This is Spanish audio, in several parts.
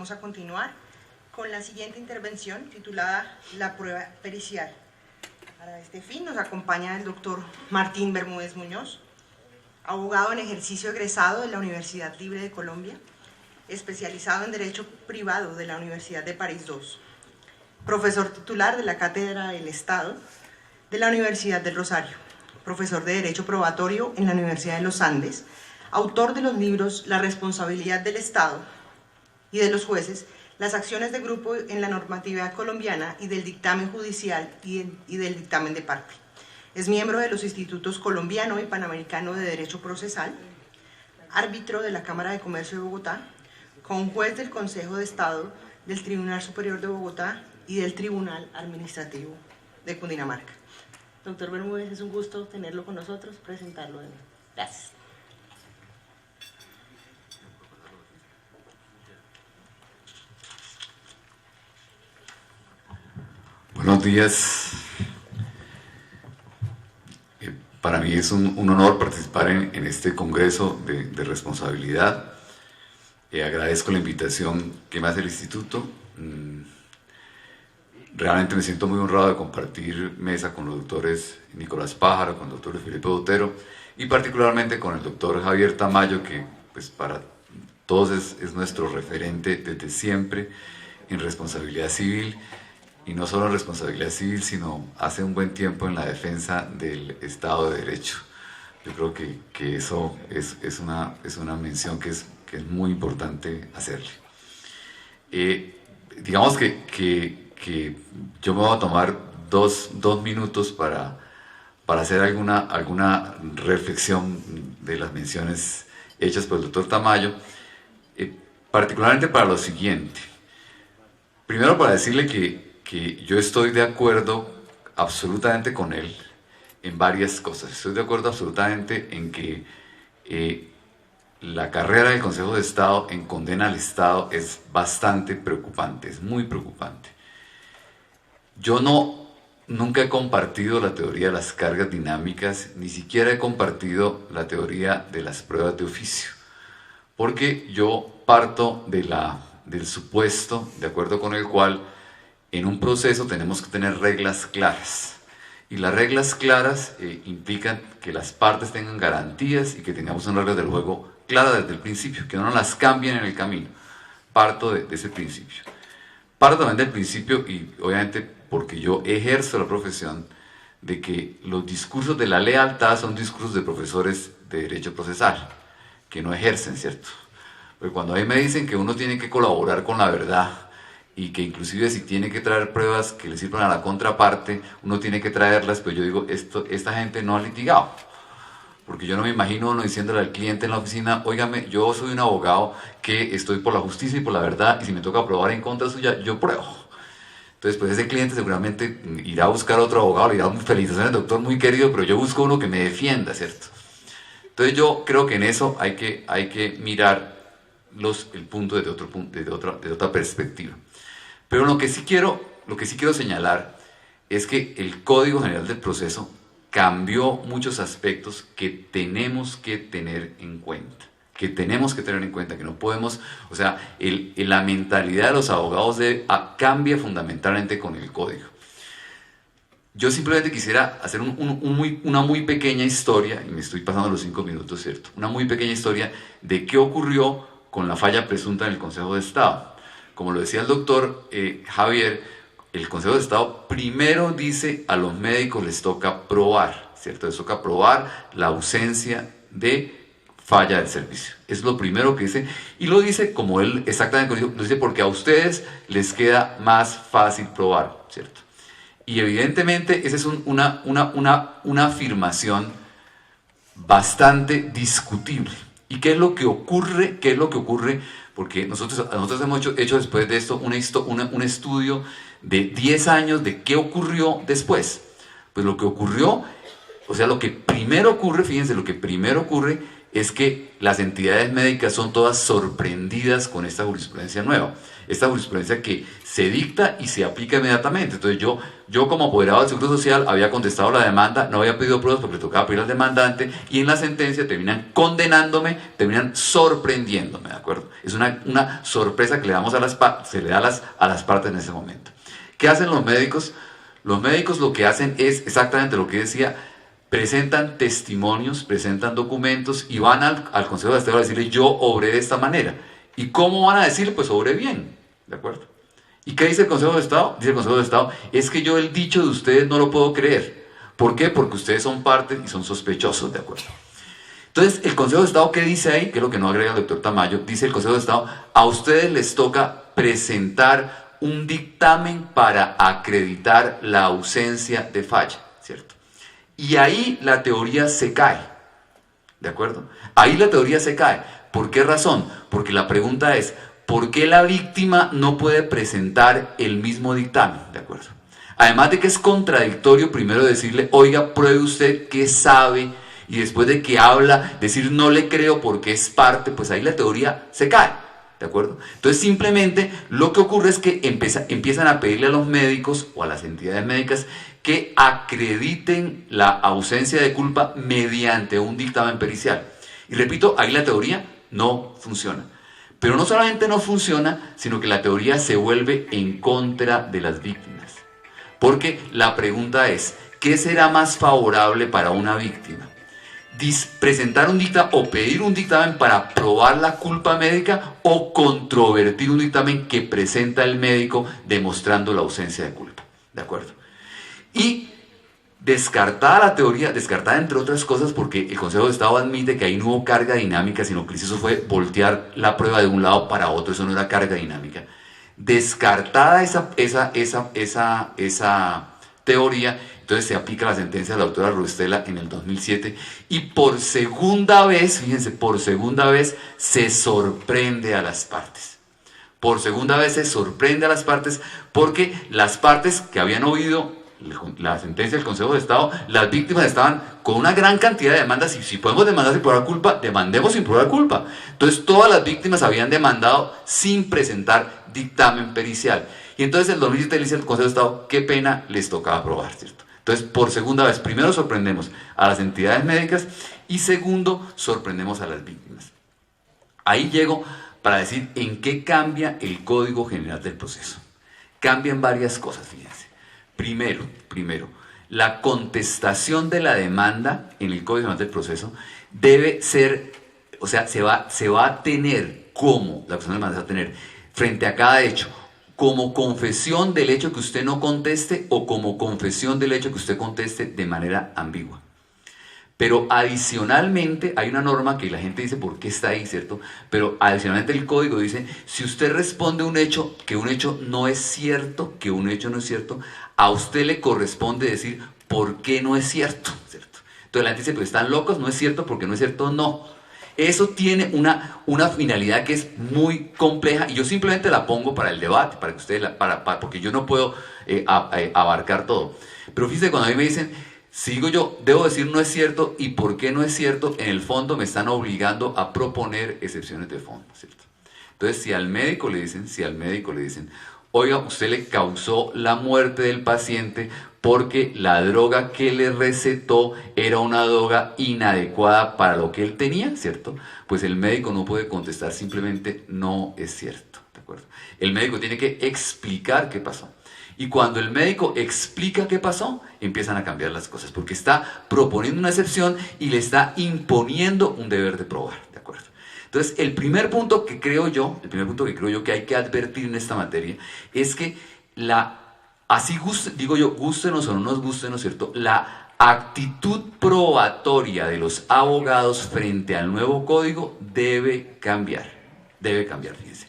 vamos a continuar con la siguiente intervención titulada La prueba pericial. Para este fin nos acompaña el doctor Martín Bermúdez Muñoz, abogado en ejercicio egresado de la Universidad Libre de Colombia, especializado en Derecho Privado de la Universidad de París II, profesor titular de la Cátedra del Estado de la Universidad del Rosario, profesor de Derecho Probatorio en la Universidad de los Andes, autor de los libros La responsabilidad del Estado y de los jueces, las acciones de grupo en la normatividad colombiana y del dictamen judicial y del dictamen de parte. Es miembro de los institutos colombiano y panamericano de Derecho Procesal, árbitro de la Cámara de Comercio de Bogotá, conjuez del Consejo de Estado del Tribunal Superior de Bogotá y del Tribunal Administrativo de Cundinamarca. Doctor Bermúdez, es un gusto tenerlo con nosotros, presentarlo de nuevo. Gracias. Buenos días. Para mí es un honor participar en este congreso de responsabilidad. Agradezco la invitación que me hace el instituto. Realmente me siento muy honrado de compartir mesa con los doctores Nicolás Pájaro, con el doctor Felipe Botero y particularmente con el doctor Javier Tamayo, que pues para todos es nuestro referente desde siempre en responsabilidad civil. Y no solo en responsabilidad civil, sino hace un buen tiempo en la defensa del Estado de Derecho. Yo creo que eso es una mención que es muy importante hacerle. Digamos que yo me voy a tomar dos minutos para hacer alguna reflexión de las menciones hechas por el doctor Tamayo, particularmente para lo siguiente. Primero, para decirle que yo estoy de acuerdo absolutamente con él en varias cosas. Estoy de acuerdo absolutamente en que la carrera del Consejo de Estado en condena al Estado es bastante preocupante, es muy preocupante. Yo nunca he compartido la teoría de las cargas dinámicas, ni siquiera he compartido la teoría de las pruebas de oficio, porque yo parto del supuesto, de acuerdo con el cual en un proceso tenemos que tener reglas claras, y las reglas claras implican que las partes tengan garantías y que tengamos unas reglas del juego claras desde el principio, que no nos las cambien en el camino. Parto de ese principio. Parto también del principio, y obviamente porque yo ejerzo la profesión, de que los discursos de la lealtad son discursos de profesores de derecho procesal, que no ejercen, ¿cierto? Porque cuando a mí me dicen que uno tiene que colaborar con la verdad, y que inclusive si tiene que traer pruebas que le sirvan a la contraparte, uno tiene que traerlas, pero yo digo, esta gente no ha litigado. Porque yo no me imagino uno diciéndole al cliente en la oficina, óigame, yo soy un abogado que estoy por la justicia y por la verdad, y si me toca probar en contra suya, yo pruebo. Entonces, pues ese cliente seguramente irá a buscar otro abogado, le dirá, felicitaciones doctor, muy querido, pero yo busco uno que me defienda, ¿cierto? Entonces yo creo que en eso hay que mirar el punto desde otra perspectiva. Pero lo que sí quiero señalar es que el Código General del Proceso cambió muchos aspectos que tenemos que tener en cuenta, que no podemos, o sea, la mentalidad de los abogados cambia fundamentalmente con el Código. Yo simplemente quisiera hacer una muy pequeña historia, y me estoy pasando los 5 minutos, ¿cierto? Una muy pequeña historia de qué ocurrió con la falla presunta en el Consejo de Estado. Como lo decía el doctor Javier, el Consejo de Estado primero dice a los médicos les toca probar, ¿cierto? Les toca probar la ausencia de falla del servicio. Es lo primero que dice, y lo dice como él exactamente lo dice porque a ustedes les queda más fácil probar, ¿cierto? Y evidentemente esa es una afirmación bastante discutible. ¿Y qué es lo que ocurre? Porque nosotros hemos hecho después de esto un estudio de 10 años de qué ocurrió después. Pues lo que ocurrió, o sea, lo que primero ocurre, fíjense, lo que primero ocurre es que las entidades médicas son todas sorprendidas con esta jurisprudencia nueva. Esta jurisprudencia que se dicta y se aplica inmediatamente. Entonces yo como apoderado del Seguro Social había contestado la demanda, no había pedido pruebas porque le tocaba pedir al demandante, y en la sentencia terminan condenándome, terminan sorprendiéndome, ¿de acuerdo? Es una sorpresa que le damos se le da a las partes en ese momento. ¿Qué hacen los médicos? Los médicos lo que hacen es exactamente lo que decía: presentan testimonios, presentan documentos y van al Consejo de Estado a decirle: yo obré de esta manera. ¿Y cómo van a decirle? Pues obré bien, ¿de acuerdo? ¿Y qué dice el Consejo de Estado? Dice el Consejo de Estado: es que yo el dicho de ustedes no lo puedo creer. ¿Por qué? Porque ustedes son parte y son sospechosos, ¿de acuerdo? Entonces, el Consejo de Estado, ¿qué dice ahí? Que es lo que no agrega el doctor Tamayo. Dice el Consejo de Estado: a ustedes les toca presentar un dictamen para acreditar la ausencia de falla, ¿cierto? Y ahí la teoría se cae, ¿de acuerdo? Ahí la teoría se cae. ¿Por qué razón? Porque la pregunta es: ¿por qué la víctima no puede presentar el mismo dictamen? ¿De acuerdo? Además de que es contradictorio primero decirle: oiga, pruebe usted que sabe, y después de que habla, decir no le creo porque es parte, pues ahí la teoría se cae, ¿de acuerdo? Entonces simplemente lo que ocurre es que empiezan a pedirle a los médicos o a las entidades médicas que acrediten la ausencia de culpa mediante un dictamen pericial. Y repito, ahí la teoría no funciona. Pero no solamente no funciona, sino que la teoría se vuelve en contra de las víctimas. Porque la pregunta es: ¿qué será más favorable para una víctima? ¿Presentar un dictamen o pedir un dictamen para probar la culpa médica, o controvertir un dictamen que presenta el médico demostrando la ausencia de culpa? ¿De acuerdo? Y descartada la teoría, descartada entre otras cosas porque el Consejo de Estado admite que ahí no hubo carga dinámica, sino que lo que hizo fue voltear la prueba de un lado para otro, eso no era carga dinámica. Descartada esa teoría, entonces se aplica la sentencia de la doctora Ruestela en el 2007, y por segunda vez, fíjense, por segunda vez se sorprende a las partes. Por segunda vez se sorprende a las partes, porque las partes que habían oído la sentencia del Consejo de Estado, las víctimas estaban con una gran cantidad de demandas, y si podemos demandar sin probar culpa, demandemos sin probar culpa. Entonces todas las víctimas habían demandado sin presentar dictamen pericial, y entonces el 2007 le dice el Consejo de Estado: qué pena, les tocaba probar, ¿cierto? Entonces, por segunda vez, primero sorprendemos a las entidades médicas, y segundo, sorprendemos a las víctimas. Ahí llego para decir en qué cambia el Código General del Proceso. Cambian varias cosas, fíjense. Primero, la contestación de la demanda en el Código General del Proceso debe ser, o sea, se va a tener como, la persona demanda va a tener frente a cada hecho, como confesión del hecho que usted no conteste, o como confesión del hecho que usted conteste de manera ambigua. Pero adicionalmente hay una norma que la gente dice: ¿por qué está ahí, cierto? Pero adicionalmente el código dice: si usted responde un hecho, que un hecho no es cierto, a usted le corresponde decir por qué no es cierto, ¿cierto? Entonces la gente dice: pues están locos, no es cierto, porque no es cierto, no. Eso tiene una finalidad que es muy compleja, y yo simplemente la pongo para el debate, para que ustedes, porque yo no puedo abarcar todo. Pero fíjense, cuando a mí me dicen: sigo yo, debo decir no es cierto, y por qué no es cierto, en el fondo me están obligando a proponer excepciones de fondo, ¿cierto? Entonces, si al médico le dicen: oiga, usted le causó la muerte del paciente porque la droga que le recetó era una droga inadecuada para lo que él tenía, ¿cierto? Pues el médico no puede contestar simplemente no es cierto, ¿de acuerdo? El médico tiene que explicar qué pasó. Y cuando el médico explica qué pasó, empiezan a cambiar las cosas, porque está proponiendo una excepción y le está imponiendo un deber de probar, ¿de acuerdo? Entonces, el primer punto que creo yo que hay que advertir en esta materia es que gústenos o no nos gústenos, ¿cierto? La actitud probatoria de los abogados frente al nuevo código debe cambiar, fíjense.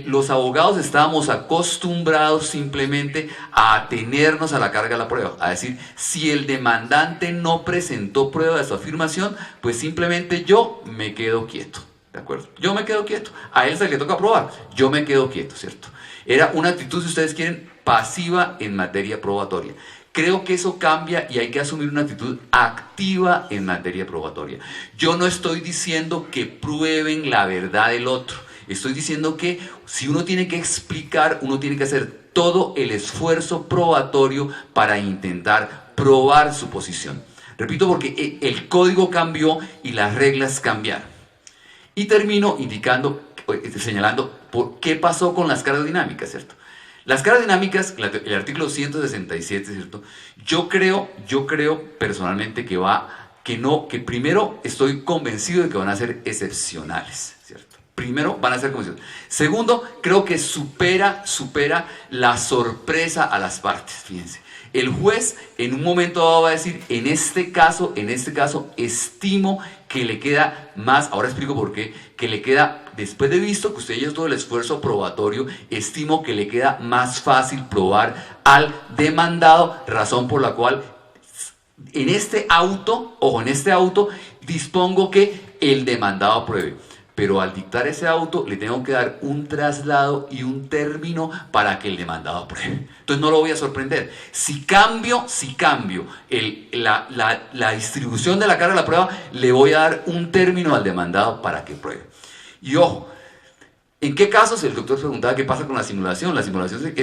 Los abogados estábamos acostumbrados simplemente a atenernos a la carga de la prueba, a decir: si el demandante no presentó prueba de su afirmación, pues simplemente yo me quedo quieto, ¿de acuerdo? Yo me quedo quieto, a él se le toca probar, yo me quedo quieto, ¿cierto? Era una actitud, si ustedes quieren, pasiva en materia probatoria. creo que eso cambia y hay que asumir una actitud activa en materia probatoria. Yo no estoy diciendo que prueben la verdad del otro. Estoy diciendo que si uno tiene que explicar, uno tiene que hacer todo el esfuerzo probatorio para intentar probar su posición. Repito, porque el código cambió y las reglas cambiaron. Y termino señalando por qué pasó con las cargas dinámicas, ¿cierto? Las cargas dinámicas, el artículo 167, ¿cierto? Yo creo personalmente que primero estoy convencido de que van a ser excepcionales, ¿cierto? Primero van a ser convencionales. Segundo, creo que supera la sorpresa a las partes, fíjense. El juez en un momento dado va a decir, en este caso, estimo que le queda más, ahora explico por qué, que le queda, después de visto que usted hizo todo el esfuerzo probatorio, estimo que le queda más fácil probar al demandado, razón por la cual en este auto, dispongo que el demandado apruebe. Pero al dictar ese auto le tengo que dar un traslado y un término para que el demandado apruebe. Entonces no lo voy a sorprender. Si cambio la distribución de la carga de la prueba, le voy a dar un término al demandado para que pruebe. Y ojo, ¿en qué casos? El doctor preguntaba qué pasa con la simulación. La simulación,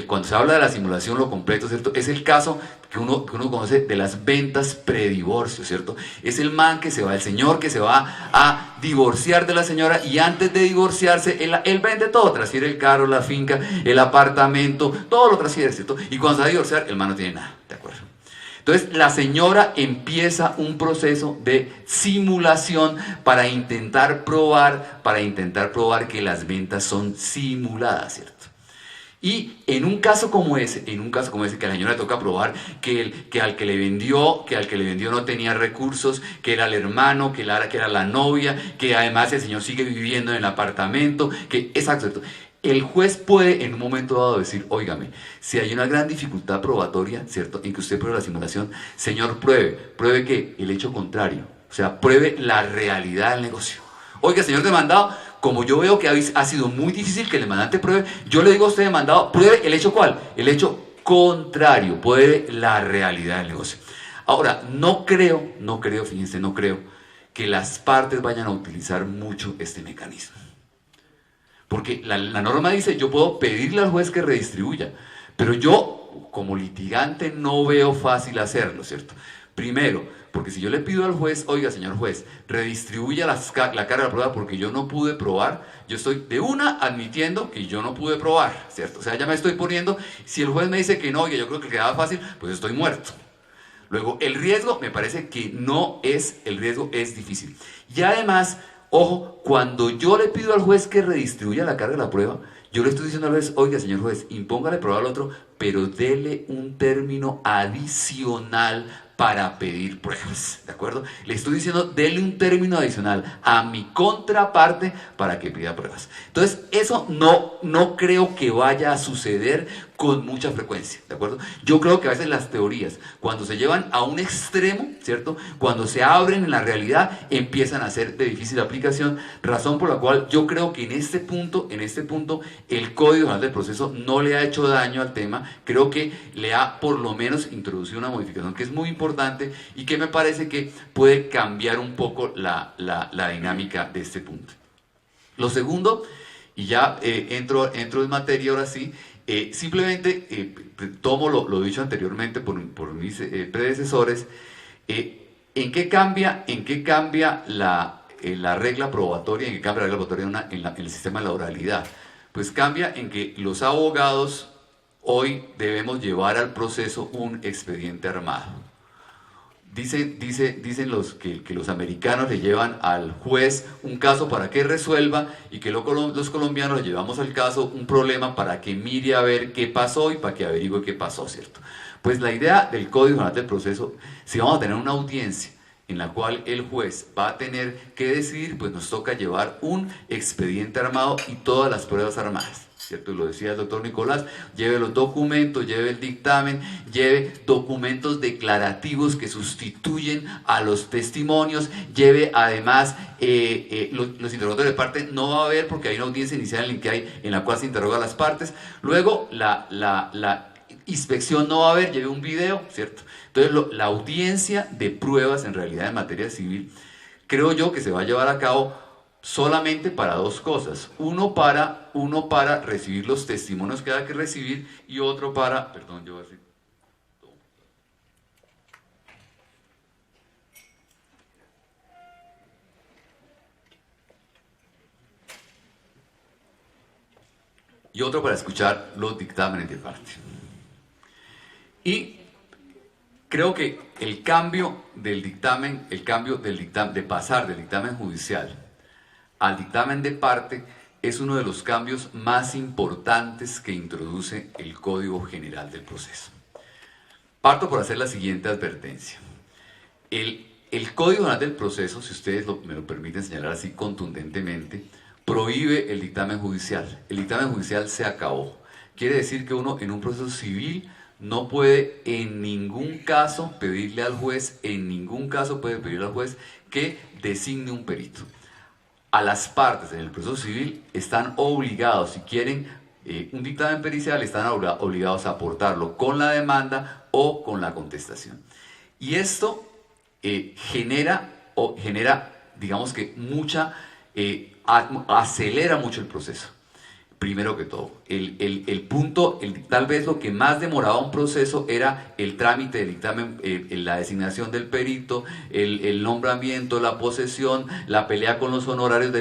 cuando se habla de la simulación, lo completo, ¿cierto? Es el caso que uno conoce de las ventas predivorcio, ¿cierto? Es el señor que se va a divorciar de la señora y antes de divorciarse, él vende todo, transfiere el carro, la finca, el apartamento, todo lo transfiere, ¿cierto? Y cuando se va a divorciar, el man no tiene nada, ¿de acuerdo? Entonces la señora empieza un proceso de simulación para intentar probar que las ventas son simuladas, ¿cierto? Y en un caso como ese, que a la señora le toca probar que al que le vendió no tenía recursos, que era el hermano, que era la novia, que además el señor sigue viviendo en el apartamento, exacto. El juez puede en un momento dado decir, óigame, si hay una gran dificultad probatoria, ¿cierto?, en que usted pruebe la simulación, señor, pruebe que el hecho contrario, o sea, pruebe la realidad del negocio. Oiga, señor demandado, como yo veo que ha sido muy difícil que el demandante pruebe, yo le digo a usted, demandado, pruebe el hecho ¿cuál? El hecho contrario, pruebe la realidad del negocio. Ahora, no creo que las partes vayan a utilizar mucho este mecanismo. Porque la norma dice, yo puedo pedirle al juez que redistribuya, pero yo, como litigante, no veo fácil hacerlo, ¿cierto? Primero, porque si yo le pido al juez, oiga, señor juez, redistribuya la carga de la prueba porque yo no pude probar, yo estoy de una admitiendo que yo no pude probar, ¿cierto? O sea, ya me estoy poniendo, si el juez me dice que no, oiga, yo creo que quedaba fácil, pues estoy muerto. Luego, el riesgo, me parece que el riesgo es difícil. Y además, ojo, cuando yo le pido al juez que redistribuya la carga de la prueba, yo le estoy diciendo al juez, oiga, señor juez, impóngale prueba al otro, pero dele un término adicional para pedir pruebas, ¿de acuerdo? Le estoy diciendo, dele un término adicional a mi contraparte para que pida pruebas. Entonces, eso no creo que vaya a suceder con mucha frecuencia, ¿de acuerdo? Yo creo que a veces las teorías, cuando se llevan a un extremo, ¿cierto?, cuando se abren en la realidad, empiezan a ser de difícil aplicación, razón por la cual yo creo que en este punto, el Código General del Proceso no le ha hecho daño al tema, creo que le ha por lo menos introducido una modificación que es muy importante y que me parece que puede cambiar un poco la dinámica de este punto. Lo segundo, y ya entro en materia ahora sí, simplemente tomo lo dicho anteriormente por mis predecesores. ¿En qué cambia la regla probatoria? ¿En qué cambia la regla probatoria en el sistema de la oralidad? Pues cambia en que los abogados hoy debemos llevar al proceso un expediente armado. Dicen que los americanos le llevan al juez un caso para que resuelva y que los colombianos le llevamos al caso un problema para que mire a ver qué pasó y para que averigüe qué pasó, ¿cierto? Pues la idea del Código General del Proceso, si vamos a tener una audiencia en la cual el juez va a tener que decidir, pues nos toca llevar un expediente armado y todas las pruebas armadas, ¿cierto? Lo decía el doctor Nicolás, lleve los documentos, lleve el dictamen, lleve documentos declarativos que sustituyen a los testimonios, lleve además los interrogatorios de parte, no va a haber porque hay una audiencia inicial en la cual se interroga a las partes, luego inspección no va a haber, lleve un video, ¿cierto? Entonces la audiencia de pruebas en realidad en materia civil, creo yo que se va a llevar a cabo solamente para dos cosas. Uno para recibir los testimonios que haya que recibir y otro para, perdón, yo así. Y otro para escuchar los dictámenes de parte. Y creo que el cambio del dictamen, de pasar del dictamen judicial al dictamen de parte, es uno de los cambios más importantes que introduce el Código General del Proceso. Parto por hacer la siguiente advertencia. El Código General del Proceso, si ustedes me lo permiten señalar así contundentemente, prohíbe el dictamen judicial. El dictamen judicial se acabó. Quiere decir que uno en un proceso civil no puede en ningún caso pedirle al juez, que designe un perito. A las partes en el proceso civil están obligados, si quieren un dictamen pericial, están obligados a aportarlo con la demanda o con la contestación. Y esto genera, digamos que acelera mucho el proceso. Primero que todo, tal vez lo que más demoraba un proceso era el trámite del dictamen, la designación del perito, el nombramiento, la posesión, la pelea con los honorarios,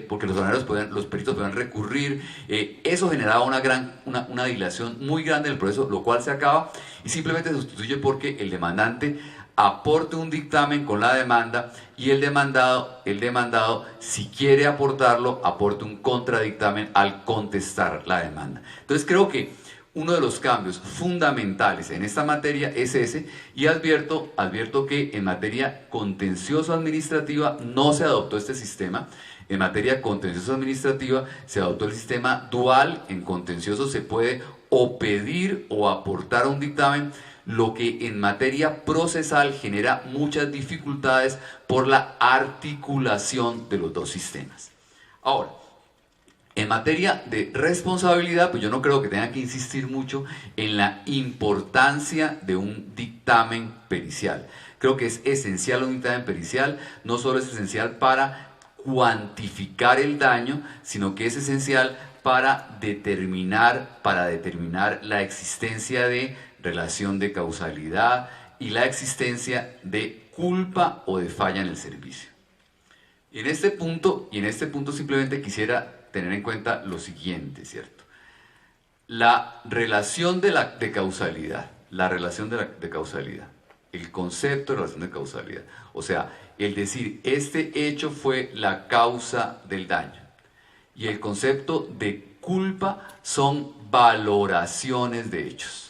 porque los peritos podían recurrir. Eso generaba una dilación muy grande del proceso, lo cual se acaba y simplemente se sustituye porque el demandante aporte un dictamen con la demanda y el demandado, si quiere aportarlo, aporte un contradictamen al contestar la demanda. Entonces creo que uno de los cambios fundamentales en esta materia es ese, y advierto que en materia contencioso administrativa no se adoptó este sistema. En materia contencioso administrativa se adoptó el sistema dual. En contencioso se puede o pedir o aportar un dictamen, lo que en materia procesal genera muchas dificultades por la articulación de los dos sistemas. Ahora, en materia de responsabilidad, pues yo no creo que tenga que insistir mucho en la importancia de un dictamen pericial. Creo que es esencial un dictamen pericial, no solo es esencial para cuantificar el daño, sino que es esencial para determinar la existencia de relación de causalidad y la existencia de culpa o de falla en el servicio. Y en este punto simplemente quisiera tener en cuenta lo siguiente, ¿cierto? La relación de causalidad, el concepto de relación de causalidad, o sea, el decir, este hecho fue la causa del daño, y el concepto de culpa son valoraciones de hechos.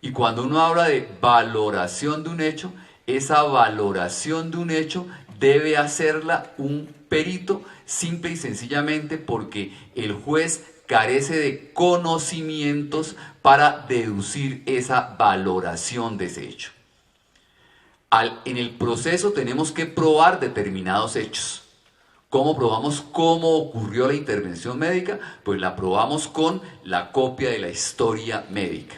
Y cuando uno habla de valoración de un hecho, esa valoración de un hecho debe hacerla un perito, simple y sencillamente porque el juez carece de conocimientos para deducir esa valoración de ese hecho. En el proceso tenemos que probar determinados hechos. ¿Cómo probamos cómo ocurrió la intervención médica? Pues la probamos con la copia de la historia médica.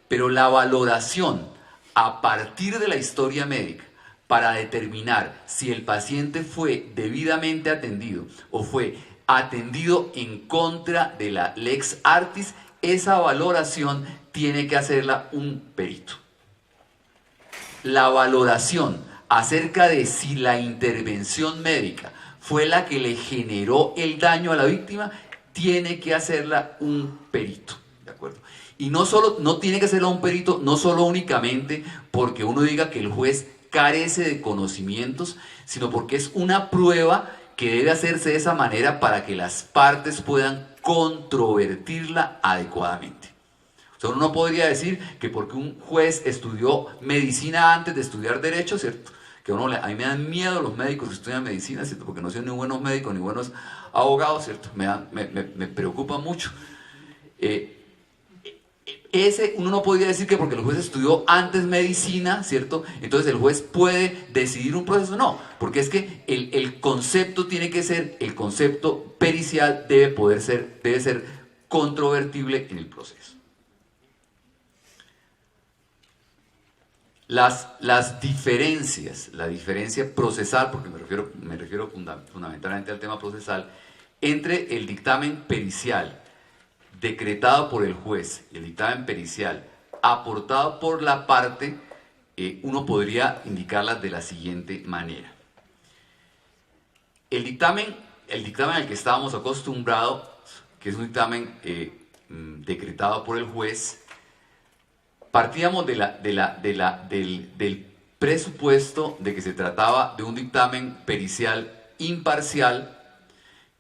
Pero la valoración a partir de la historia médica para determinar si el paciente fue debidamente atendido o fue atendido en contra de la lex artis, esa valoración tiene que hacerla un perito. La valoración acerca de si la intervención médica fue la que le generó el daño a la víctima, tiene que hacerla un perito, ¿de acuerdo? Y no tiene que hacerlo un perito, no solo únicamente porque uno diga que el juez carece de conocimientos, sino porque es una prueba que debe hacerse de esa manera para que las partes puedan controvertirla adecuadamente. O sea, uno no podría decir que porque un juez estudió medicina antes de estudiar derecho, ¿cierto? Que a mí me dan miedo los médicos que estudian medicina, ¿cierto? Porque no son ni buenos médicos ni buenos abogados, ¿cierto? Me preocupa mucho. Uno no podría decir que porque el juez estudió antes medicina, ¿cierto? Entonces el juez puede decidir un proceso. No, porque es que el concepto tiene que ser, el concepto pericial debe ser controvertible en el proceso. Las diferencias, la diferencia procesal, porque me refiero fundamentalmente al tema procesal, entre el dictamen pericial decretado por el juez y el dictamen pericial aportado por la parte, uno podría indicarlas de la siguiente manera. El dictamen al que estábamos acostumbrados, que es un dictamen decretado por el juez, partíamos del presupuesto de que se trataba de un dictamen pericial imparcial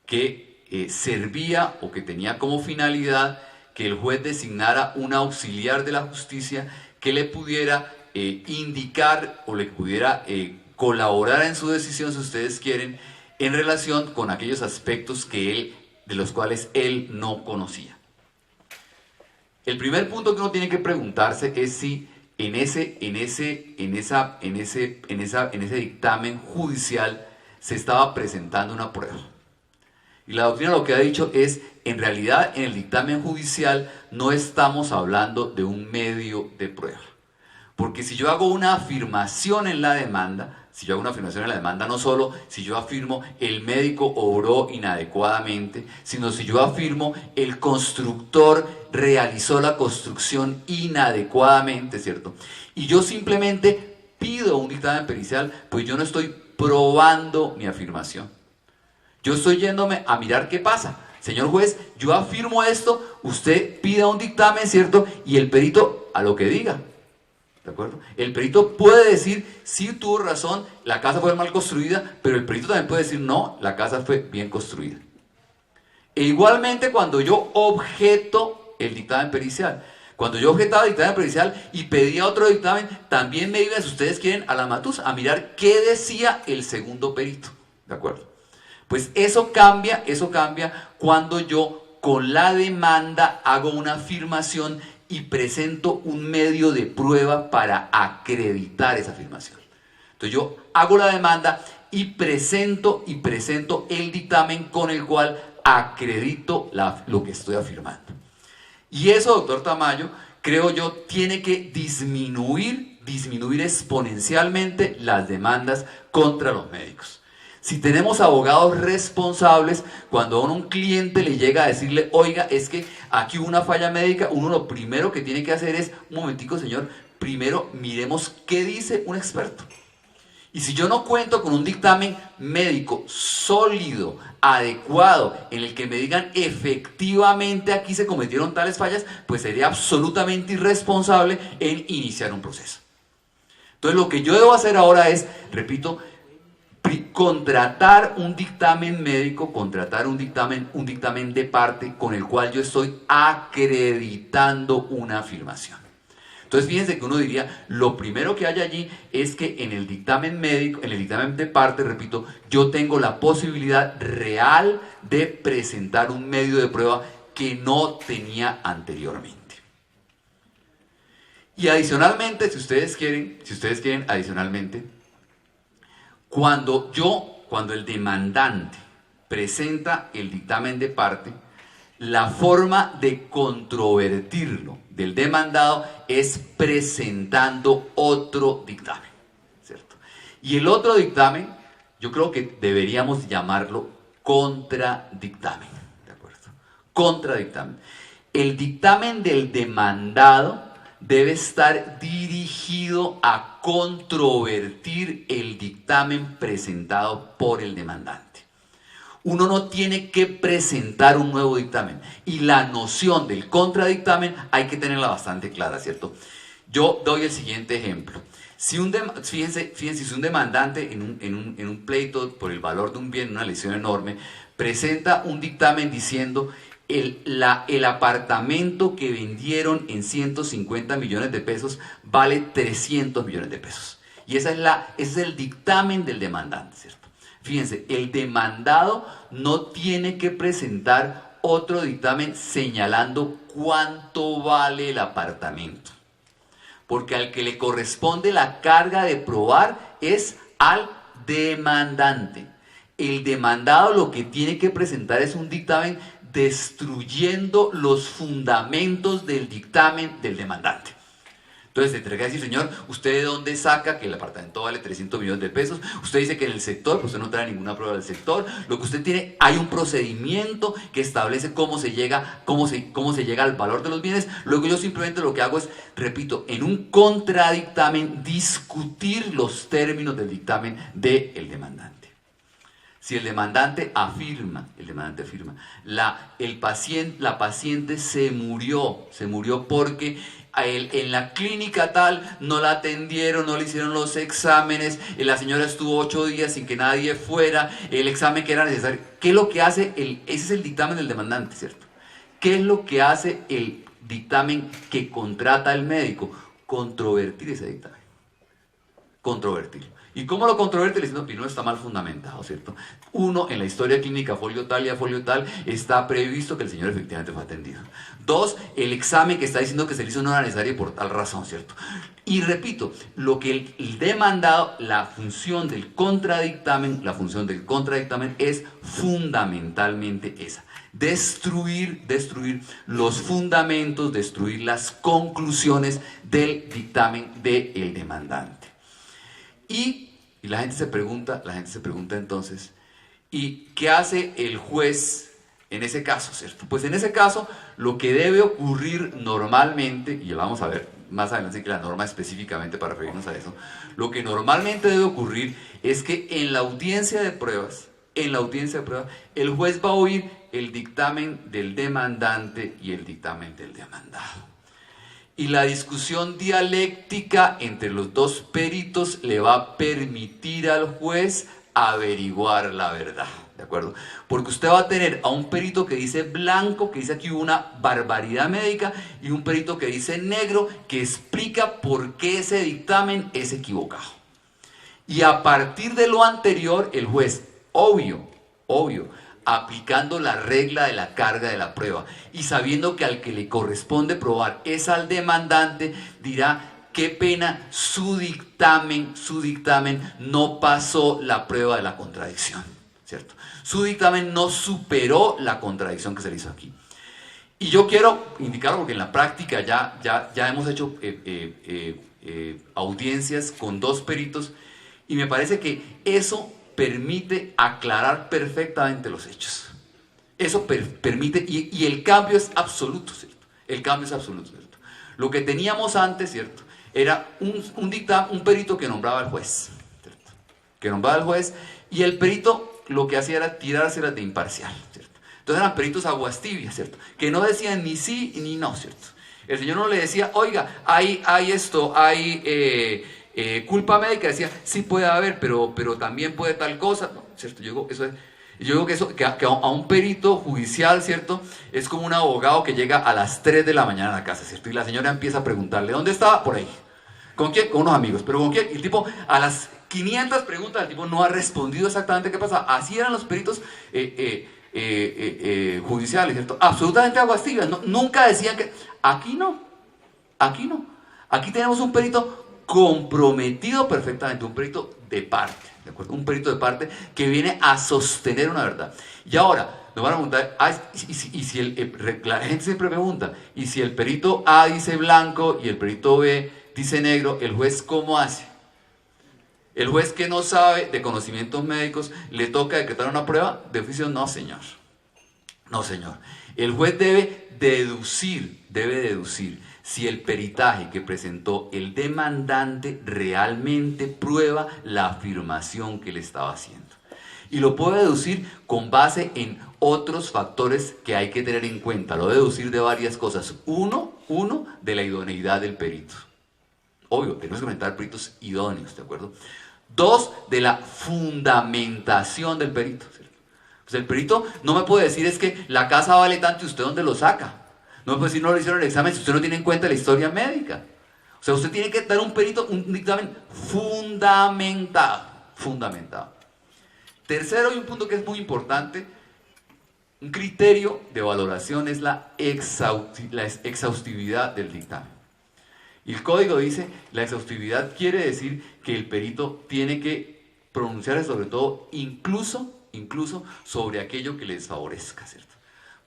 que servía o que tenía como finalidad que el juez designara un auxiliar de la justicia que le pudiera indicar o le pudiera colaborar en su decisión, si ustedes quieren, en relación con aquellos aspectos de los cuales él no conocía. El primer punto que uno tiene que preguntarse es si en ese dictamen judicial se estaba presentando una prueba. Y la doctrina lo que ha dicho es, en realidad en el dictamen judicial no estamos hablando de un medio de prueba. Porque si yo hago una afirmación en la demanda, no solo si yo afirmo el médico obró inadecuadamente, sino si yo afirmo el constructor realizó la construcción inadecuadamente, ¿cierto? Y yo simplemente pido un dictamen pericial, pues yo no estoy probando mi afirmación. Yo estoy yéndome a mirar qué pasa. Señor juez, yo afirmo esto, usted pida un dictamen, ¿cierto? Y el perito a lo que diga. ¿De acuerdo? El perito puede decir, sí tuvo razón, la casa fue mal construida, pero el perito también puede decir, no, la casa fue bien construida. E igualmente cuando yo objeto el dictamen pericial, cuando yo objetaba el dictamen pericial y pedía otro dictamen, también me iba, si ustedes quieren, a la Matusa, a mirar qué decía el segundo perito. ¿De acuerdo? Pues eso cambia cuando yo con la demanda hago una afirmación y presento un medio de prueba para acreditar esa afirmación. Entonces yo hago la demanda y presento el dictamen con el cual acredito lo que estoy afirmando. Y eso, doctor Tamayo, creo yo, tiene que disminuir exponencialmente las demandas contra los médicos. Si tenemos abogados responsables, cuando a un cliente le llega a decirle, oiga, es que aquí hubo una falla médica, uno lo primero que tiene que hacer es, un momentico señor, primero miremos qué dice un experto. Y si yo no cuento con un dictamen médico sólido, adecuado, en el que me digan efectivamente aquí se cometieron tales fallas, pues sería absolutamente irresponsable en iniciar un proceso. Entonces lo que yo debo hacer ahora es, repito, contratar un dictamen médico, un dictamen de parte con el cual yo estoy acreditando una afirmación. Entonces fíjense que uno diría, lo primero que hay allí es que en el dictamen médico, en el dictamen de parte, repito, yo tengo la posibilidad real de presentar un medio de prueba que no tenía anteriormente. Y adicionalmente, si ustedes quieren adicionalmente, cuando el demandante presenta el dictamen de parte, la forma de controvertirlo del demandado es presentando otro dictamen, ¿cierto? Y el otro dictamen, yo creo que deberíamos llamarlo contradictamen, ¿de acuerdo? Contradictamen. El dictamen del demandado debe estar dirigido a controvertir el dictamen presentado por el demandante. Uno no tiene que presentar un nuevo dictamen y la noción del contradictamen hay que tenerla bastante clara, ¿cierto? Yo doy el siguiente ejemplo. Fíjense, si un demandante en un pleito por el valor de un bien, una lesión enorme, presenta un dictamen diciendo el apartamento que vendieron en 150 millones de pesos vale 300 millones de pesos. Y ese es el dictamen del demandante, ¿cierto? Fíjense, el demandado no tiene que presentar otro dictamen señalando cuánto vale el apartamento. Porque al que le corresponde la carga de probar es al demandante. El demandado lo que tiene que presentar es un dictamen destruyendo los fundamentos del dictamen del demandante. Entonces tendrá que decir, señor, ¿usted de dónde saca que el apartamento vale 300 millones de pesos? Usted dice que en el sector, pues usted no trae ninguna prueba del sector. Lo que usted tiene, hay un procedimiento que establece cómo se llega al valor de los bienes. Luego yo simplemente lo que hago es, repito, en un contradictamen, discutir los términos del dictamen del demandante. Si el demandante afirma, la paciente se murió porque en la clínica tal no la atendieron, no le hicieron los exámenes, la señora estuvo 8 días sin que nadie fuera, el examen que era necesario. ¿Qué es lo que hace? Ese es el dictamen del demandante, ¿cierto? ¿Qué es lo que hace el dictamen que contrata el médico? Controvertir ese dictamen. Controvertirlo. ¿Y cómo lo controvierte? Le diciendo que no está mal fundamentado, ¿cierto? Uno, en la historia clínica folio tal y a folio tal, está previsto que el señor efectivamente fue atendido. Dos, el examen que está diciendo que se le hizo no era necesario por tal razón, ¿cierto? Y repito, lo que el demandado, la función del contradictamen es fundamentalmente esa. Destruir los fundamentos, destruir las conclusiones del dictamen del demandante. Y la gente se pregunta entonces, ¿y qué hace el juez en ese caso, cierto? Pues en ese caso, lo que debe ocurrir normalmente, y lo vamos a ver más adelante que la norma específicamente para referirnos a eso, lo que normalmente debe ocurrir es que en la audiencia de pruebas, el juez va a oír el dictamen del demandante y el dictamen del demandado. Y la discusión dialéctica entre los dos peritos le va a permitir al juez averiguar la verdad, ¿de acuerdo? Porque usted va a tener a un perito que dice blanco, que dice aquí hubo una barbaridad médica, y un perito que dice negro, que explica por qué ese dictamen es equivocado. Y a partir de lo anterior, el juez, obvio, aplicando la regla de la carga de la prueba y sabiendo que al que le corresponde probar es al demandante, dirá, qué pena, su dictamen no pasó la prueba de la contradicción, ¿cierto? Su dictamen no superó la contradicción que se le hizo aquí. Y yo quiero indicarlo porque en la práctica ya hemos hecho audiencias con dos peritos y me parece que eso permite aclarar perfectamente los hechos. Eso permite, y el cambio es absoluto, ¿cierto? El cambio es absoluto, ¿cierto? Lo que teníamos antes, ¿cierto? Era un perito que nombraba al juez, ¿cierto? Que nombraba al juez, y el perito lo que hacía era tirárselas de imparcial, ¿cierto? Entonces eran peritos aguas tibias, ¿cierto? Que no decían ni sí ni no, ¿cierto? El señor no le decía, oiga, hay culpa médica, decía, sí puede haber, pero también puede tal cosa, ¿no? ¿Cierto? Yo digo que a un perito judicial, ¿cierto? Es como un abogado que llega a las 3 de la mañana a la casa, ¿cierto? Y la señora empieza a preguntarle, ¿dónde estaba? Por ahí. ¿Con quién? Con unos amigos. ¿Pero con quién? Y el tipo, a las 500 preguntas, el tipo no ha respondido exactamente qué pasa. Así eran los peritos judiciales, ¿cierto? Absolutamente aguas tibias, ¿no? Nunca decían que... Aquí no. Aquí tenemos un perito comprometido perfectamente, un perito de parte, ¿de acuerdo? Un perito de parte que viene a sostener una verdad. Y ahora, nos van a preguntar, la gente siempre pregunta, y si el perito A dice blanco y el perito B dice negro, ¿el juez cómo hace? ¿El juez que no sabe de conocimientos médicos le toca decretar una prueba de oficio? No, señor. No, señor. El juez debe deducir si el peritaje que presentó el demandante realmente prueba la afirmación que le estaba haciendo. Y lo puede deducir con base en otros factores que hay que tener en cuenta. Lo debe deducir de varias cosas. Uno, de la idoneidad del perito. Obvio, tenemos que presentar peritos idóneos, ¿de acuerdo? Dos, de la fundamentación del perito, ¿cierto? Pues el perito no me puede decir es que la casa vale tanto y usted ¿dónde lo saca? No me puede decir no le hicieron el examen si usted no tiene en cuenta la historia médica. O sea, usted tiene que dar un dictamen fundamentado. Tercero, y un punto que es muy importante, un criterio de valoración es la exhaustividad del dictamen. Y el código dice, la exhaustividad quiere decir que el perito tiene que pronunciarse sobre todo, incluso sobre aquello que le desfavorezca, ¿cierto?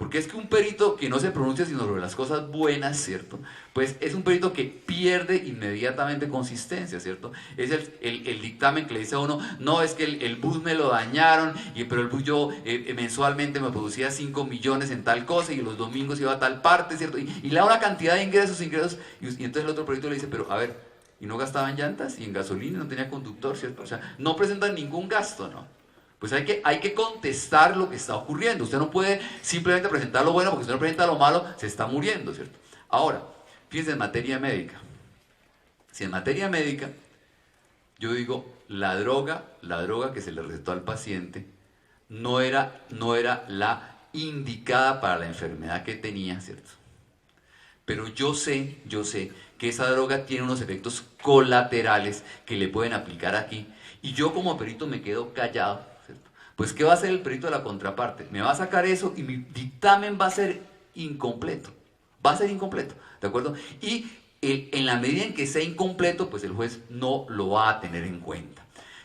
Porque es que un perito que no se pronuncia sino sobre las cosas buenas, ¿cierto? Pues es un perito que pierde inmediatamente consistencia, ¿cierto? Es el dictamen que le dice a uno, no, es que el bus me lo dañaron, pero el bus yo mensualmente me producía 5 millones en tal cosa y los domingos iba a tal parte, ¿cierto? Y le da una cantidad de ingresos, y entonces el otro perito le dice, pero a ver, ¿y no gastaba en llantas y en gasolina, no tenía conductor, ¿cierto? O sea, no presentan ningún gasto, ¿no? Pues hay que contestar lo que está ocurriendo. Usted no puede simplemente presentar lo bueno, porque si no presenta lo malo, se está muriendo, ¿cierto? Ahora, fíjense en materia médica. Si en materia médica, yo digo, la droga que se le recetó al paciente no era la indicada para la enfermedad que tenía, ¿cierto? Pero yo sé que esa droga tiene unos efectos colaterales que le pueden aplicar aquí. Y yo como perito me quedo callado. Pues, ¿qué va a hacer el perito de la contraparte? Me va a sacar eso y mi dictamen va a ser incompleto. Va a ser incompleto, ¿de acuerdo? Y en la medida en que sea incompleto, pues el juez no lo va a tener en cuenta.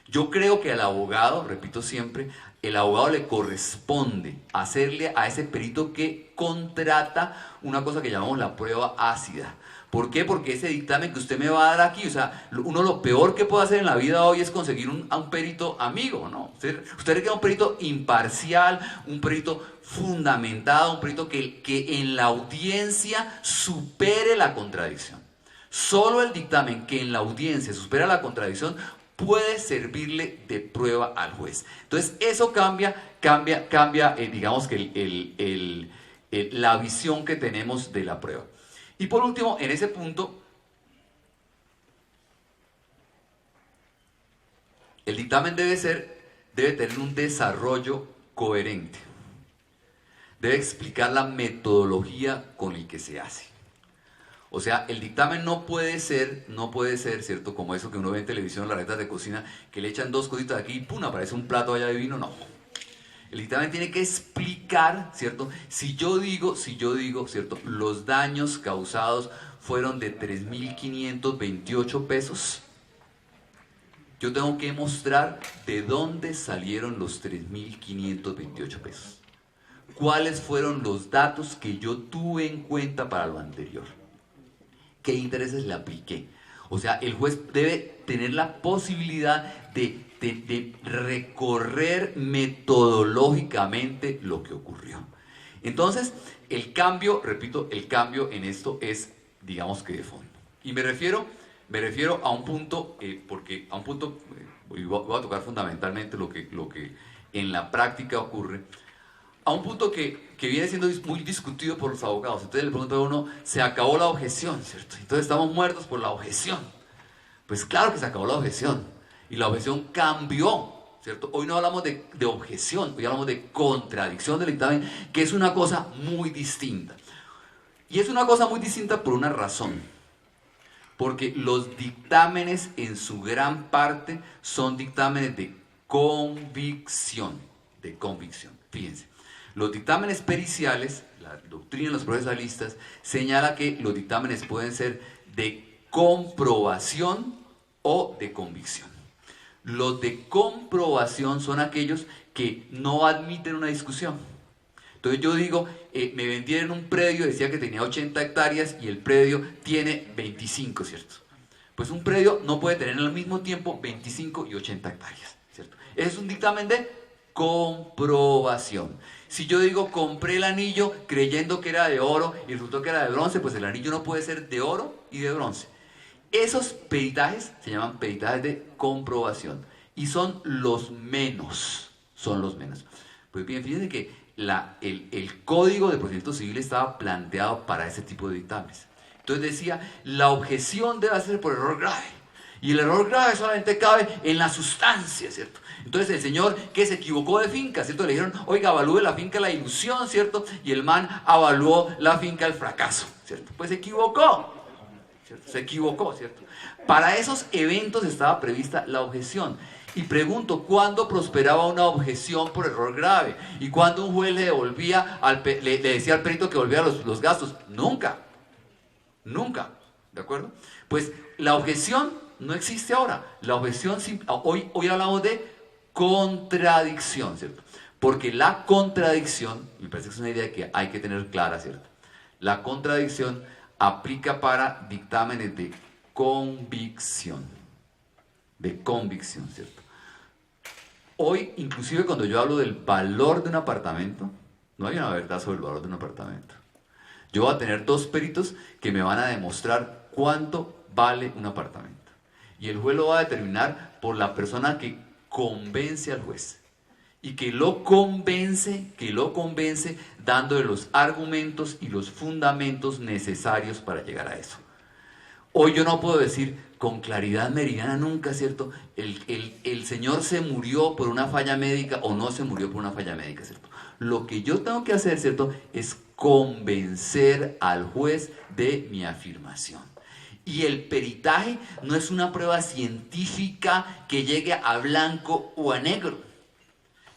Yo creo que al abogado, repito siempre, el abogado le corresponde hacerle a ese perito que contrata una cosa que llamamos la prueba ácida. ¿Por qué? Porque ese dictamen que usted me va a dar aquí, o sea, uno lo peor que puede hacer en la vida hoy es conseguir a un perito amigo, ¿no? Usted requiere un perito imparcial, un perito fundamentado, un perito que en la audiencia supere la contradicción. Solo el dictamen que en la audiencia supera la contradicción puede servirle de prueba al juez. Entonces, eso cambia, digamos que la visión que tenemos de la prueba. Y por último, en ese punto, el dictamen debe tener un desarrollo coherente. Debe explicar la metodología con la que se hace. O sea, el dictamen no puede ser, ¿cierto? Como eso que uno ve en televisión, en las recetas de cocina, que le echan 2 cositas aquí y ¡pum! Aparece un plato allá de vino. No. El dictamen tiene que explicar, ¿cierto? Si yo digo, ¿cierto? Los daños causados fueron de 3.528 pesos. Yo tengo que mostrar de dónde salieron los 3.528 pesos. ¿Cuáles fueron los datos que yo tuve en cuenta para lo anterior? ¿Qué intereses le apliqué? O sea, el juez debe tener la posibilidad de recorrer metodológicamente lo que ocurrió. Entonces, el cambio, repito, el cambio en esto es, digamos que de fondo. Y me refiero a un punto, voy a tocar fundamentalmente lo que en la práctica ocurre, a un punto que viene siendo muy discutido por los abogados. Entonces le pregunto a uno, ¿se acabó la objeción, cierto? Entonces estamos muertos por la objeción. Pues claro que se acabó la objeción. Y la objeción cambió, ¿cierto? Hoy no hablamos de objeción, hoy hablamos de contradicción del dictamen, que es una cosa muy distinta. Y es una cosa muy distinta por una razón. Porque los dictámenes en su gran parte son dictámenes de convicción. Fíjense. Los dictámenes periciales, la doctrina de los procesalistas, señala que los dictámenes pueden ser de comprobación o de convicción. Los de comprobación son aquellos que no admiten una discusión. Entonces yo digo, me vendieron un predio, decía que tenía 80 hectáreas y el predio tiene 25, ¿cierto? Pues un predio no puede tener al mismo tiempo 25 y 80 hectáreas, ¿cierto? Es un dictamen de comprobación. Si yo digo, compré el anillo creyendo que era de oro y resultó que era de bronce, pues el anillo no puede ser de oro y de bronce. Esos peritajes se llaman peritajes de comprobación y son los menos. Pues bien, fíjense que el Código de Procedimiento Civil estaba planteado para ese tipo de dictámenes. Entonces decía, la objeción debe hacerse por error grave. Y el error grave solamente cabe en la sustancia, ¿cierto? Entonces el señor que se equivocó de finca, ¿cierto? Le dijeron, oiga, avalúe la finca la ilusión, ¿cierto? Y el man avaluó la finca el fracaso, ¿cierto? Pues se equivocó, ¿cierto? ¿Cierto? Para esos eventos estaba prevista la objeción. Y pregunto, ¿cuándo prosperaba una objeción por error grave? ¿Y cuándo un juez le devolvía, le decía al perito que devolviera los gastos? Nunca, ¿de acuerdo? Pues la objeción no existe ahora. La objeción, hoy hablamos de contradicción, ¿cierto? Porque la contradicción, me parece que es una idea que hay que tener clara, ¿cierto? La contradicción aplica para dictámenes de convicción, ¿cierto? Hoy, inclusive cuando yo hablo del valor de un apartamento, no hay una verdad sobre el valor de un apartamento. Yo voy a tener dos peritos que me van a demostrar cuánto vale un apartamento. Y el juez lo va a determinar por la persona que convence al juez. Y que lo convence dándole los argumentos y los fundamentos necesarios para llegar a eso. Hoy yo no puedo decir con claridad meridiana nunca, ¿cierto? El señor se murió por una falla médica o no se murió por una falla médica, ¿cierto? Lo que yo tengo que hacer, ¿cierto?, es convencer al juez de mi afirmación. Y el peritaje no es una prueba científica que llegue a blanco o a negro.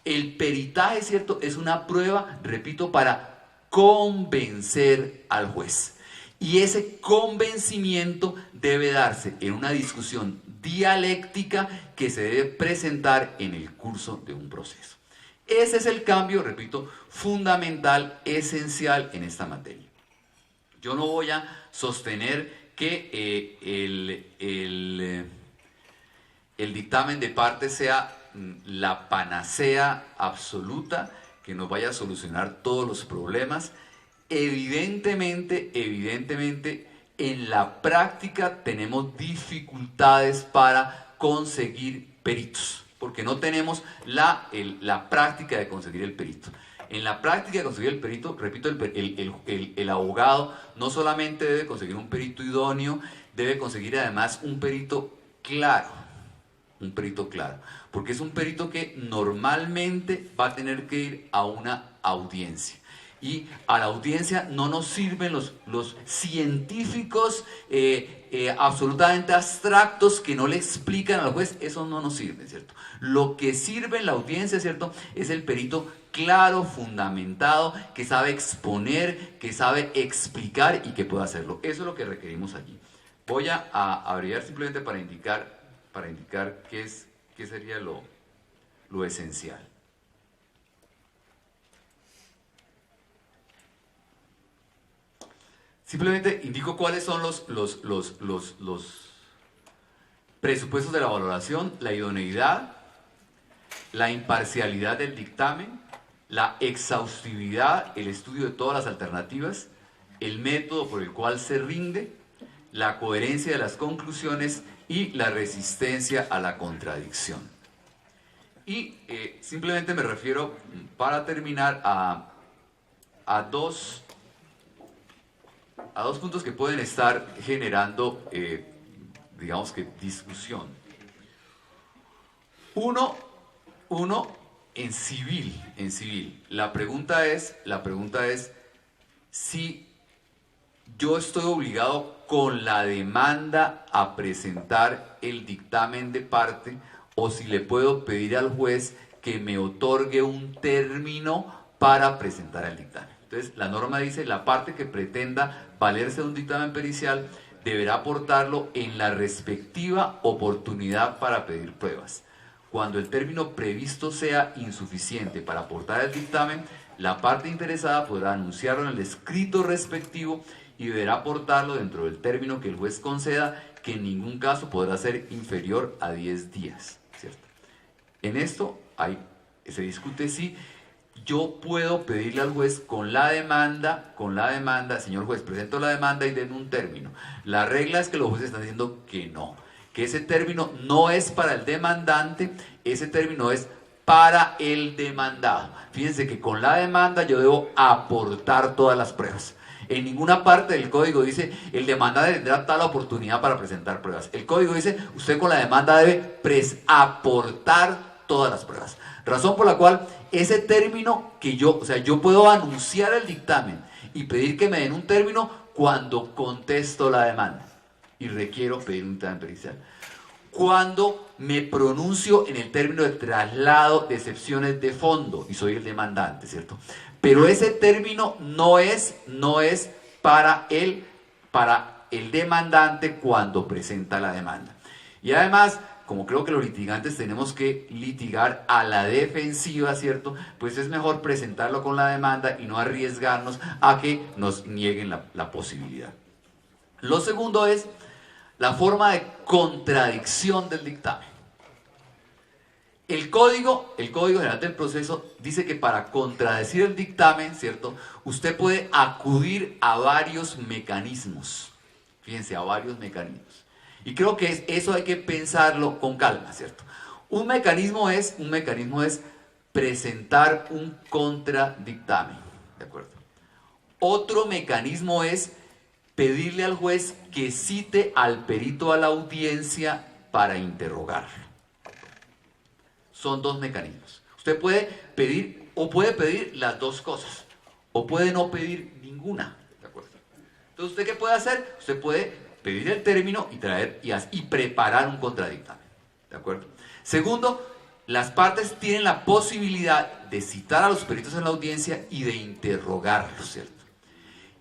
El peritaje, ¿cierto?, es una prueba, repito, para convencer al juez. Y ese convencimiento debe darse en una discusión dialéctica que se debe presentar en el curso de un proceso. Ese es el cambio, repito, fundamental, esencial en esta materia. Yo no voy a sostener que el dictamen de parte sea la panacea absoluta que nos vaya a solucionar todos los problemas. Evidentemente, en la práctica tenemos dificultades para conseguir peritos, porque no tenemos la práctica de conseguir el perito. En la práctica de conseguir el perito, repito, el abogado no solamente debe conseguir un perito idóneo, debe conseguir además un perito claro, porque es un perito que normalmente va a tener que ir a una audiencia. Y a la audiencia no nos sirven los científicos absolutamente abstractos que no le explican al juez, eso no nos sirve, ¿cierto? Lo que sirve en la audiencia, ¿cierto?, es el perito claro, fundamentado, que sabe exponer, que sabe explicar y que pueda hacerlo. Eso es lo que requerimos allí. Voy a abreviar simplemente para indicar qué sería lo esencial. Simplemente indico cuáles son los presupuestos de la valoración: la idoneidad, la imparcialidad del dictamen, la exhaustividad, el estudio de todas las alternativas, el método por el cual se rinde, la coherencia de las conclusiones y la resistencia a la contradicción. Y simplemente me refiero, para terminar, a dos puntos que pueden estar generando, digamos que, discusión. Uno, en civil. La pregunta es si yo estoy obligado con la demanda a presentar el dictamen de parte, o si le puedo pedir al juez que me otorgue un término para presentar el dictamen. Entonces, la norma dice: la parte que pretenda valerse de un dictamen pericial deberá aportarlo en la respectiva oportunidad para pedir pruebas. Cuando el término previsto sea insuficiente para aportar el dictamen, la parte interesada podrá anunciarlo en el escrito respectivo y deberá aportarlo dentro del término que el juez conceda, que en ningún caso podrá ser inferior a 10 días, ¿cierto? En esto se discute si yo puedo pedirle al juez con la demanda, señor juez, presento la demanda y den un término. La regla es que los jueces están diciendo que no, que ese término no es para el demandante, ese término es para el demandado. Fíjense que con la demanda yo debo aportar todas las pruebas. En ninguna parte del código dice el demandante tendrá tal oportunidad para presentar pruebas. El código dice usted con la demanda debe aportar todas las pruebas. Razón por la cual ese término que yo puedo anunciar el dictamen y pedir que me den un término cuando contesto la demanda y requiero pedir un dictamen pericial. Cuando me pronuncio en el término de traslado de excepciones de fondo y soy el demandante, ¿cierto? Pero ese término no es para el demandante cuando presenta la demanda. Y además, como creo que los litigantes tenemos que litigar a la defensiva, ¿cierto? Pues es mejor presentarlo con la demanda y no arriesgarnos a que nos nieguen la posibilidad. Lo segundo es la forma de contradicción del dictamen. El Código General del Proceso dice que para contradecir el dictamen, ¿cierto?, usted puede acudir a varios mecanismos. Fíjense, a varios mecanismos. Y creo que eso hay que pensarlo con calma, ¿cierto? Un mecanismo es presentar un contradictamen, ¿de acuerdo? Otro mecanismo es pedirle al juez que cite al perito a la audiencia para interrogarlo. Son dos mecanismos. Usted puede pedir las dos cosas, o puede no pedir ninguna, ¿de acuerdo? Entonces, ¿usted qué puede hacer? Usted puede pedir el término y traer y preparar un contradictamen, ¿de acuerdo? Segundo, las partes tienen la posibilidad de citar a los peritos en la audiencia y de interrogarlos, ¿cierto?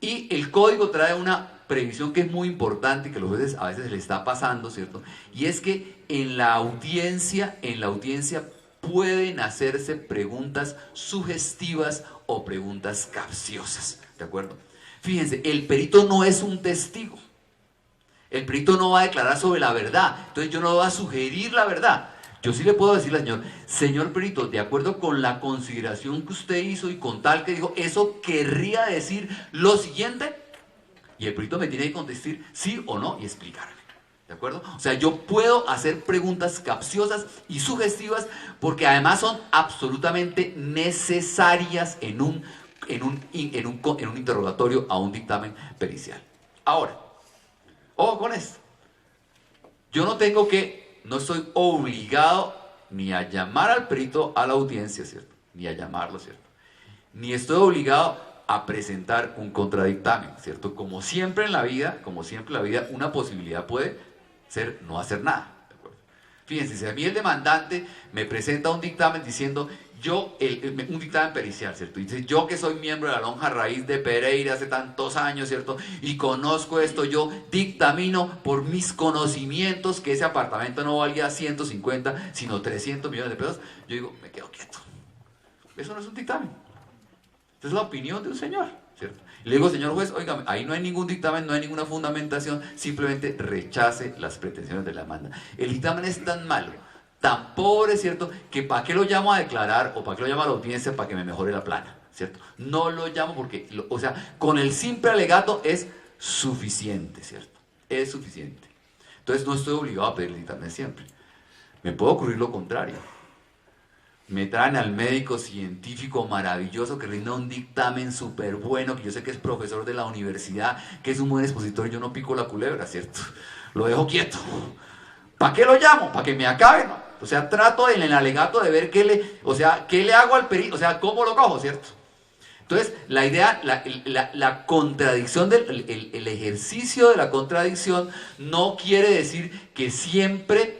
Y el código trae una previsión que es muy importante y que a los jueces a veces se les está pasando, ¿cierto? Y es que en la audiencia pueden hacerse preguntas sugestivas o preguntas capciosas, ¿de acuerdo? Fíjense, el perito no es un testigo. El perito no va a declarar sobre la verdad, entonces yo no voy a sugerir la verdad. Yo sí le puedo decir al señor perito, de acuerdo con la consideración que usted hizo y con tal que dijo, eso querría decir lo siguiente, y el perito me tiene que contestar sí o no y explicarme, ¿de acuerdo? O sea, yo puedo hacer preguntas capciosas y sugestivas porque además son absolutamente necesarias en un interrogatorio a un dictamen pericial. Ahora, ojo con esto, no estoy obligado ni a llamar al perito a la audiencia, ¿cierto? Ni a llamarlo, ¿cierto? Ni estoy obligado a presentar un contradictamen, ¿cierto? Como siempre en la vida, una posibilidad puede ser no hacer nada, ¿de acuerdo? Fíjense, si a mí el demandante me presenta un dictamen diciendo, un dictamen pericial, ¿cierto? Y dice, yo que soy miembro de la lonja raíz de Pereira hace tantos años, ¿cierto? Y conozco esto, yo dictamino por mis conocimientos que ese apartamento no valía 150, sino 300 millones de pesos. Yo digo, me quedo quieto. Eso no es un dictamen. Esta es la opinión de un señor, ¿cierto? Y le digo, señor juez, oiga, ahí no hay ningún dictamen, no hay ninguna fundamentación, simplemente rechace las pretensiones de la demanda. El dictamen es tan malo, tan pobre, ¿cierto?, que ¿para qué lo llamo a declarar o para qué lo llamo a la audiencia para que me mejore la plana, ¿cierto? No lo llamo porque, con el simple alegato es suficiente, ¿cierto? Es suficiente. Entonces no estoy obligado a pedir el dictamen siempre. Me puede ocurrir lo contrario. Me traen al médico científico maravilloso que rinda un dictamen súper bueno, que yo sé que es profesor de la universidad, que es un buen expositor y yo no pico la culebra, ¿cierto? Lo dejo quieto. ¿Para qué lo llamo? ¿Para que me acabe? ¿No? O sea, trato en el alegato de ver qué le hago al perito, o sea, cómo lo cojo, ¿cierto? Entonces, la idea, la contradicción, el ejercicio de la contradicción no quiere decir que siempre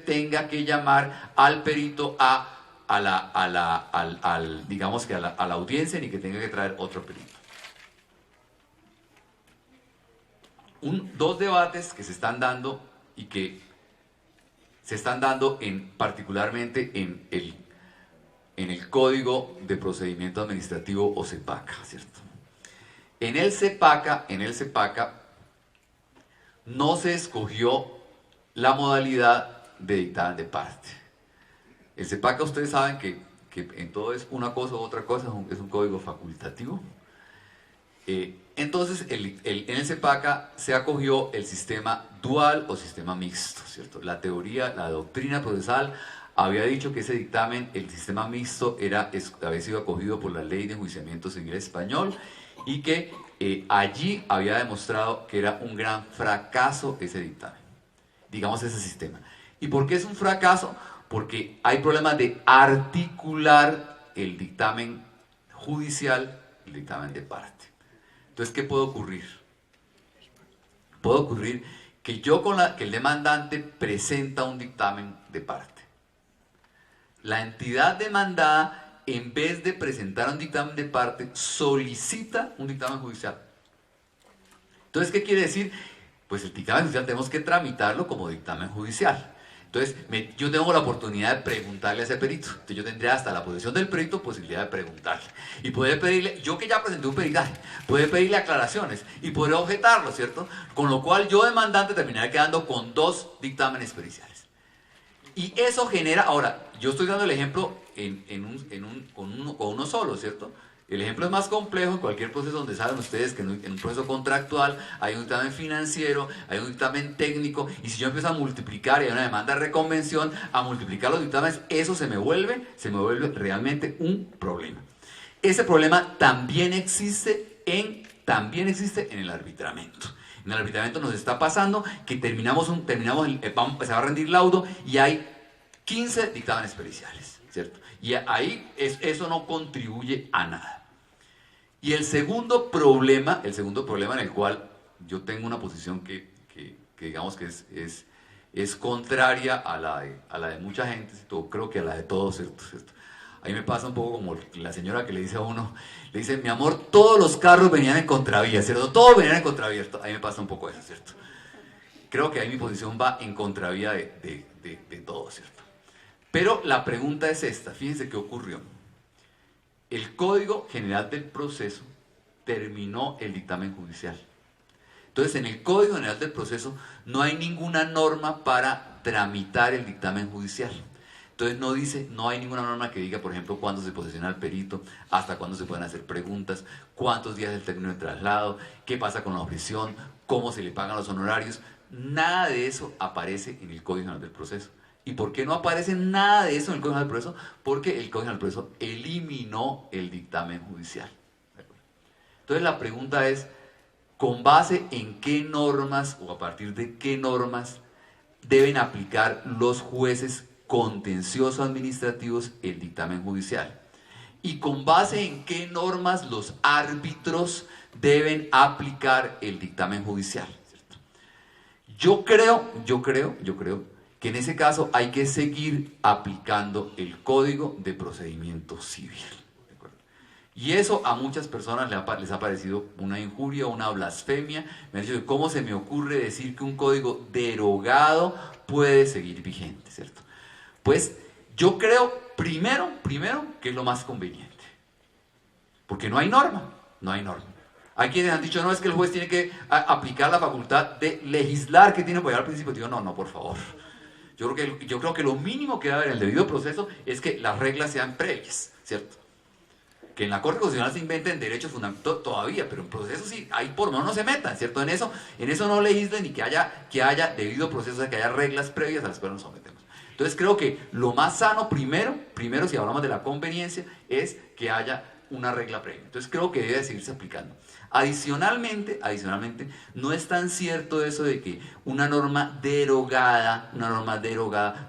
tenga que llamar al perito a la audiencia, ni que tenga que traer otro perito. Dos debates que se están dando y que se están dando particularmente en el Código de Procedimiento Administrativo o CEPACA, ¿cierto? En el CEPACA no se escogió la modalidad de dictamen de parte. El CEPACA, ustedes saben que en todo es una cosa u otra cosa, es un código facultativo. Entonces, en el CEPACA se acogió el sistema dual o sistema mixto, ¿cierto? La doctrina procesal había dicho que ese dictamen, el sistema mixto, había sido acogido por la Ley de Enjuiciamiento Civil Español y que allí había demostrado que era un gran fracaso ese dictamen, digamos ese sistema. ¿Y por qué es un fracaso? Porque hay problemas de articular el dictamen judicial y el dictamen de parte. Entonces, ¿qué puede ocurrir? Puede ocurrir que que el demandante presenta un dictamen de parte. La entidad demandada, en vez de presentar un dictamen de parte, solicita un dictamen judicial. Entonces, ¿qué quiere decir? Pues el dictamen judicial tenemos que tramitarlo como dictamen judicial. Entonces, yo tengo la oportunidad de preguntarle a ese perito. Entonces, yo tendría hasta la posición del perito posibilidad de preguntarle. Y poder pedirle, yo que ya presenté un peritaje, poder pedirle aclaraciones y poder objetarlo, ¿cierto? Con lo cual yo, demandante, terminaré quedando con 2 dictámenes periciales. Y eso genera, ahora, yo estoy dando el ejemplo con uno solo, ¿cierto? El ejemplo es más complejo en cualquier proceso donde saben ustedes que en un proceso contractual hay un dictamen financiero, hay un dictamen técnico, y si yo empiezo a multiplicar y hay una demanda de reconvención, a multiplicar los dictámenes, eso se me vuelve realmente un problema. Ese problema también existe en el arbitramiento. En el arbitramiento nos está pasando que se va a rendir laudo y hay 15 dictámenes periciales, ¿cierto? Y ahí eso no contribuye a nada. Y el segundo problema en el cual yo tengo una posición que digamos que es contraria a la de mucha gente, creo que a la de todos, ¿cierto? A mí me pasa un poco como la señora que le dice a uno, le dice, mi amor, todos los carros venían en contravía, ¿cierto? Todos venían en contravía. A mí me pasa un poco eso, ¿cierto? Creo que ahí mi posición va en contravía de todo, ¿cierto? Pero la pregunta es esta, fíjense qué ocurrió. El Código General del Proceso terminó el dictamen judicial. Entonces, en el Código General del Proceso no hay ninguna norma para tramitar el dictamen judicial. Entonces no hay ninguna norma que diga, por ejemplo, cuándo se posesiona el perito, hasta cuándo se pueden hacer preguntas, cuántos días es el término de traslado, qué pasa con la objeción, cómo se le pagan los honorarios. Nada de eso aparece en el Código General del Proceso. ¿Y por qué no aparece nada de eso en el Código General del Proceso? Porque el Código General del Proceso eliminó el dictamen judicial. Entonces la pregunta es, ¿con base en qué normas o a partir de qué normas deben aplicar los jueces contenciosos administrativos el dictamen judicial? ¿Y con base en qué normas los árbitros deben aplicar el dictamen judicial? ¿Cierto? Yo creo que en ese caso hay que seguir aplicando el Código de Procedimiento Civil. ¿De acuerdo? Y eso a muchas personas les ha parecido una injuria, una blasfemia. Me han dicho, ¿cómo se me ocurre decir que un código derogado puede seguir vigente? ¿Cierto? Pues yo creo, primero, que es lo más conveniente. Porque no hay norma. Hay quienes han dicho, no, es que el juez tiene que aplicar la facultad de legislar que tiene que apoyar al principio. Digo, no, por favor. Yo creo que lo mínimo que debe haber en el debido proceso es que las reglas sean previas, ¿cierto? Que en la Corte Constitucional se inventen derechos fundamentales todavía, pero en proceso sí, ahí por lo menos no se metan, ¿cierto? En eso no legislen ni que haya debido proceso, o sea, que haya reglas previas a las cuales nos sometemos. Entonces creo que lo más sano primero si hablamos de la conveniencia, es que haya una regla previa. Entonces creo que debe seguirse aplicando. Adicionalmente, no es tan cierto eso de que una norma derogada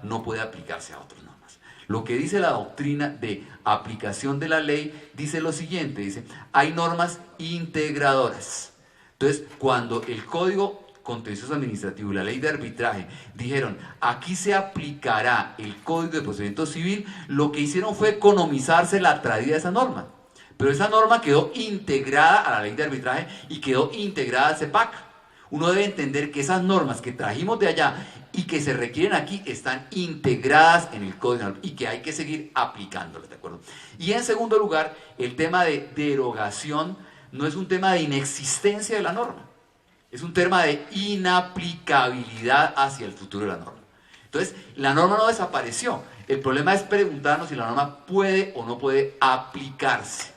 no puede aplicarse a otras normas. Lo que dice la doctrina de aplicación de la ley dice lo siguiente, dice, hay normas integradoras. Entonces, cuando el Código Contencioso Administrativo y la Ley de Arbitraje dijeron, aquí se aplicará el Código de Procedimiento Civil, lo que hicieron fue economizarse la traída de esa norma. Pero esa norma quedó integrada a la Ley de Arbitraje y quedó integrada al CEPAC. Uno debe entender que esas normas que trajimos de allá y que se requieren aquí están integradas en el Código y que hay que seguir aplicándolas, ¿de acuerdo? Y en segundo lugar, el tema de derogación no es un tema de inexistencia de la norma, es un tema de inaplicabilidad hacia el futuro de la norma. Entonces, la norma no desapareció, el problema es preguntarnos si la norma puede o no puede aplicarse.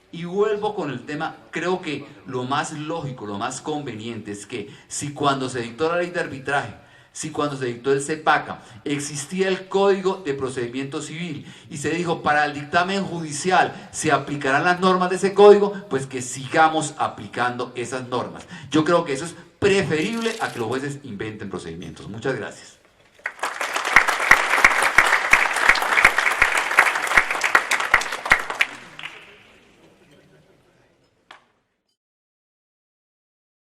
Y vuelvo con el tema, creo que lo más lógico, lo más conveniente es que si cuando se dictó la Ley de Arbitraje, si cuando se dictó el CEPACA, existía el Código de Procedimiento Civil y se dijo para el dictamen judicial se aplicarán las normas de ese código, pues que sigamos aplicando esas normas. Yo creo que eso es preferible a que los jueces inventen procedimientos. Muchas gracias.